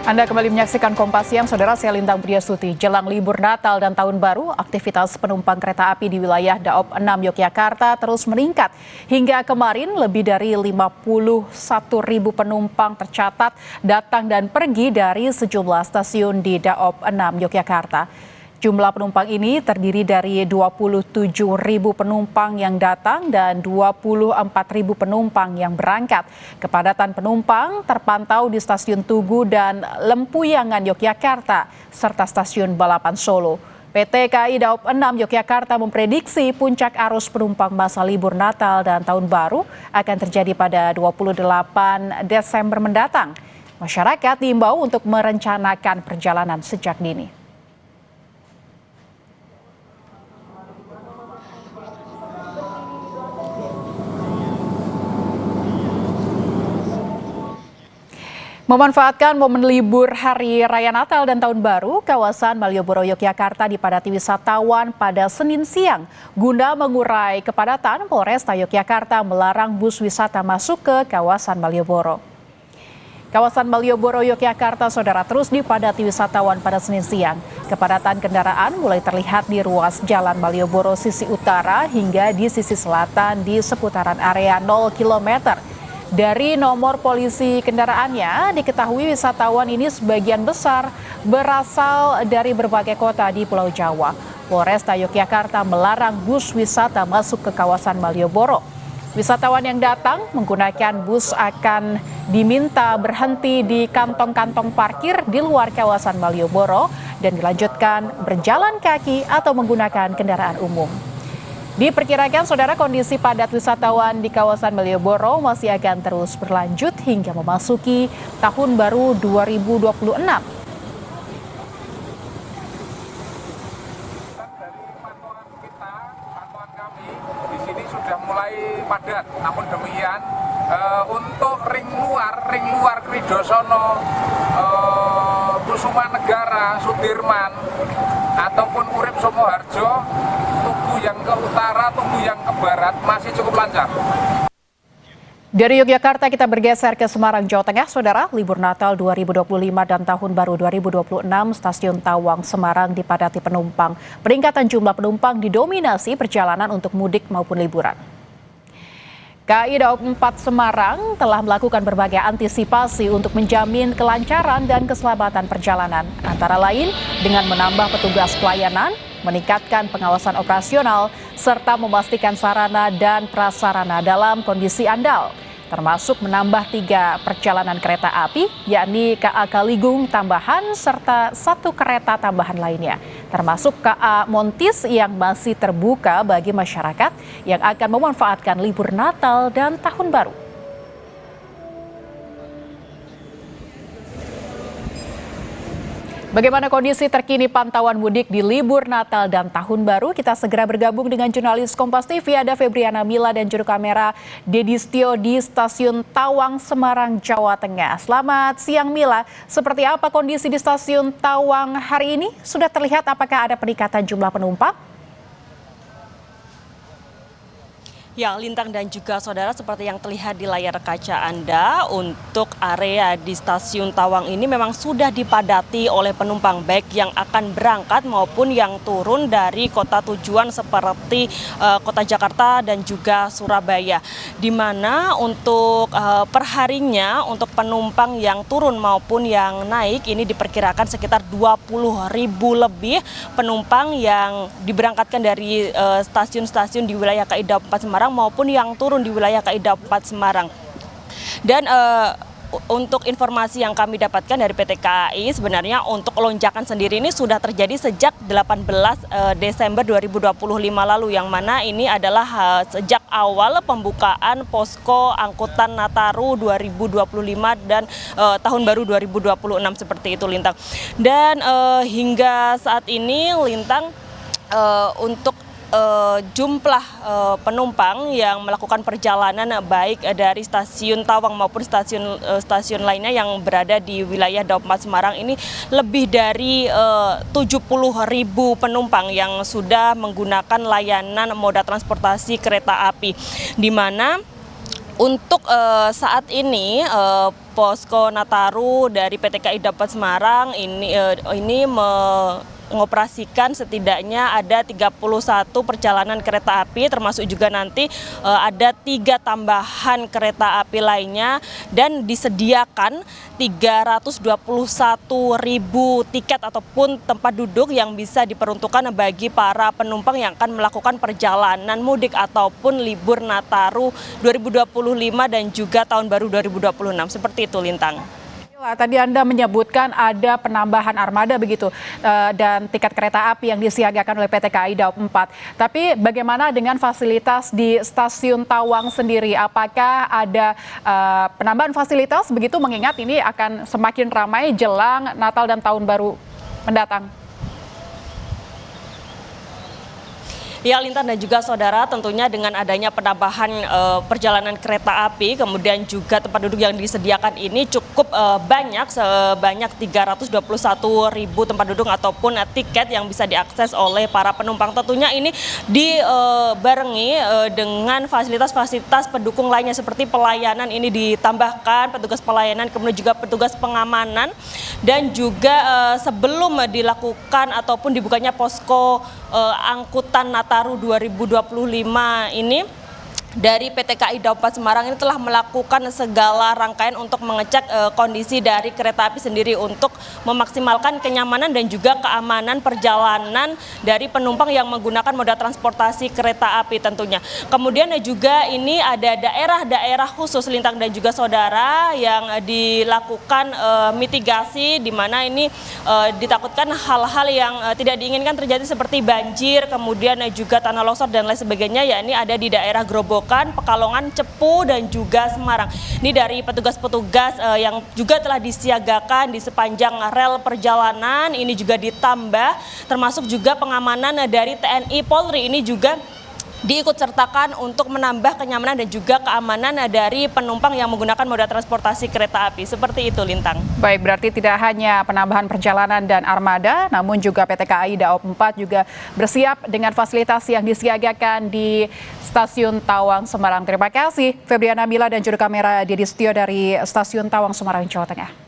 Anda kembali menyaksikan Kompas Siang, Saudara. Saya Lintang Priastuti. Jelang libur Natal dan Tahun Baru, aktivitas penumpang kereta api di wilayah Daop 6 Yogyakarta terus meningkat. Hingga kemarin, lebih dari 51.000 penumpang tercatat datang dan pergi dari sejumlah stasiun di Daop 6 Yogyakarta. Jumlah penumpang ini terdiri dari 27.000 penumpang yang datang dan 24.000 penumpang yang berangkat. Kepadatan penumpang terpantau di Stasiun Tugu dan Lempuyangan Yogyakarta serta Stasiun Balapan Solo. PT KAI Daop 6 Yogyakarta memprediksi puncak arus penumpang masa libur Natal dan Tahun Baru akan terjadi pada 28 Desember mendatang. Masyarakat diimbau untuk merencanakan perjalanan sejak dini. Memanfaatkan momen libur Hari Raya Natal dan Tahun Baru, kawasan Malioboro, Yogyakarta dipadati wisatawan pada Senin siang. Guna mengurai kepadatan, Polresta Yogyakarta melarang bus wisata masuk ke kawasan Malioboro. Kawasan Malioboro, Yogyakarta, Saudara, terus dipadati wisatawan pada Senin siang. Kepadatan kendaraan mulai terlihat di ruas Jalan Malioboro sisi utara hingga di sisi selatan di seputaran area 0 km. Dari nomor polisi kendaraannya, diketahui wisatawan ini sebagian besar berasal dari berbagai kota di Pulau Jawa. Polresta Yogyakarta melarang bus wisata masuk ke kawasan Malioboro. Wisatawan yang datang menggunakan bus akan diminta berhenti di kantong-kantong parkir di luar kawasan Malioboro dan dilanjutkan berjalan kaki atau menggunakan kendaraan umum. Diperkirakan, Saudara, kondisi padat wisatawan di kawasan Malioboro masih akan terus berlanjut hingga memasuki Tahun Baru 2026. Dari pantauan kami, di sini sudah mulai padat. Namun demikian, untuk ring luar Kridosono, Kusumanegara, Sudirman, ataupun Urip Sumoharjo, Tugu yang ke utara, Tugu yang ke barat masih cukup lancar. Dari Yogyakarta kita bergeser ke Semarang, Jawa Tengah, Saudara. Libur Natal 2025 dan Tahun Baru 2026, Stasiun Tawang, Semarang dipadati penumpang. Peningkatan jumlah penumpang didominasi perjalanan untuk mudik maupun liburan. KAI Daop 4 Semarang telah melakukan berbagai antisipasi untuk menjamin kelancaran dan keselamatan perjalanan, antara lain dengan menambah petugas pelayanan, meningkatkan pengawasan operasional, serta memastikan sarana dan prasarana dalam kondisi andal, termasuk menambah 3 perjalanan kereta api, yakni KA Kaligung tambahan serta 1 kereta tambahan lainnya, termasuk KA Montis yang masih terbuka bagi masyarakat yang akan memanfaatkan libur Natal dan Tahun Baru. Bagaimana kondisi terkini pantauan mudik di libur Natal dan Tahun Baru? Kita segera bergabung dengan jurnalis Kompas TV, ada Febriana Mila dan juru kamera Dedi Stio di Stasiun Tawang, Semarang, Jawa Tengah. Selamat siang, Mila. Seperti apa kondisi di Stasiun Tawang hari ini? Sudah terlihat apakah ada peningkatan jumlah penumpang? Ya, Lintang dan juga Saudara, seperti yang terlihat di layar kaca Anda, untuk area di Stasiun Tawang ini memang sudah dipadati oleh penumpang, baik yang akan berangkat maupun yang turun dari kota tujuan seperti kota Jakarta dan juga Surabaya. Di mana untuk perharinya untuk penumpang yang turun maupun yang naik ini diperkirakan sekitar 20.000 lebih penumpang yang diberangkatkan dari stasiun-stasiun di wilayah KAI Daop 4 Semarang maupun yang turun di wilayah KAI Daop 4 Semarang. Dan untuk informasi yang kami dapatkan dari PT KAI, sebenarnya untuk lonjakan sendiri ini sudah terjadi sejak 18 Desember 2025 lalu, yang mana ini adalah sejak awal pembukaan posko angkutan Nataru 2025 dan Tahun Baru 2026 seperti itu, Lintang. Dan hingga saat ini, Lintang, untuk jumlah penumpang yang melakukan perjalanan baik dari Stasiun Tawang maupun stasiun lainnya yang berada di wilayah Daop 4 Semarang ini lebih dari 70.000 penumpang yang sudah menggunakan layanan moda transportasi kereta api, di mana untuk saat ini posko Nataru dari PT KAI Daup 4 Semarang ini mengoperasikan setidaknya ada 31 perjalanan kereta api, termasuk juga nanti ada 3 tambahan kereta api lainnya, dan disediakan 321.000 tiket ataupun tempat duduk yang bisa diperuntukkan bagi para penumpang yang akan melakukan perjalanan mudik ataupun libur Nataru 2025 dan juga tahun baru 2026. Seperti itu, Lintang. Tadi Anda menyebutkan ada penambahan armada begitu dan tiket kereta api yang disiagakan oleh PT KAI Daup 4. Tapi bagaimana dengan fasilitas di stasiun Tawang sendiri? Apakah ada penambahan fasilitas begitu mengingat ini akan semakin ramai jelang Natal dan Tahun Baru mendatang? Ya, Lintan dan juga saudara, tentunya dengan adanya penambahan perjalanan kereta api, kemudian juga tempat duduk yang disediakan ini cukup banyak, sebanyak 321.000 tempat duduk ataupun tiket yang bisa diakses oleh para penumpang. Tentunya ini dibarengi dengan fasilitas-fasilitas pendukung lainnya seperti pelayanan ini ditambahkan, petugas pelayanan, kemudian juga petugas pengamanan, dan juga sebelum dilakukan ataupun dibukanya posko angkutan Nataru 2025 ini, dari PT KAI Daup 4 Semarang ini telah melakukan segala rangkaian untuk mengecek kondisi dari kereta api sendiri untuk memaksimalkan kenyamanan dan juga keamanan perjalanan dari penumpang yang menggunakan moda transportasi kereta api tentunya. Kemudian juga ini ada daerah-daerah khusus, Lintang dan juga saudara, yang dilakukan mitigasi, di mana ini ditakutkan hal-hal yang tidak diinginkan terjadi seperti banjir, kemudian juga tanah longsor dan lain sebagainya, yakni ada di daerah Grobogan, Pekalongan, Cepu, dan juga Semarang. Ini dari petugas-petugas yang juga telah disiagakan di sepanjang rel perjalanan, ini juga ditambah, termasuk juga pengamanan dari TNI Polri ini juga diikut sertakan untuk menambah kenyamanan dan juga keamanan dari penumpang yang menggunakan moda transportasi kereta api. Seperti itu, Lintang. Baik, berarti tidak hanya penambahan perjalanan dan armada, namun juga PT KAI Daup 4 juga bersiap dengan fasilitas yang disiagakan di Stasiun Tawang Semarang. Terima kasih Febriana Mila dan juru kamera Didi Setio dari Stasiun Tawang Semarang, Jawa Tengah.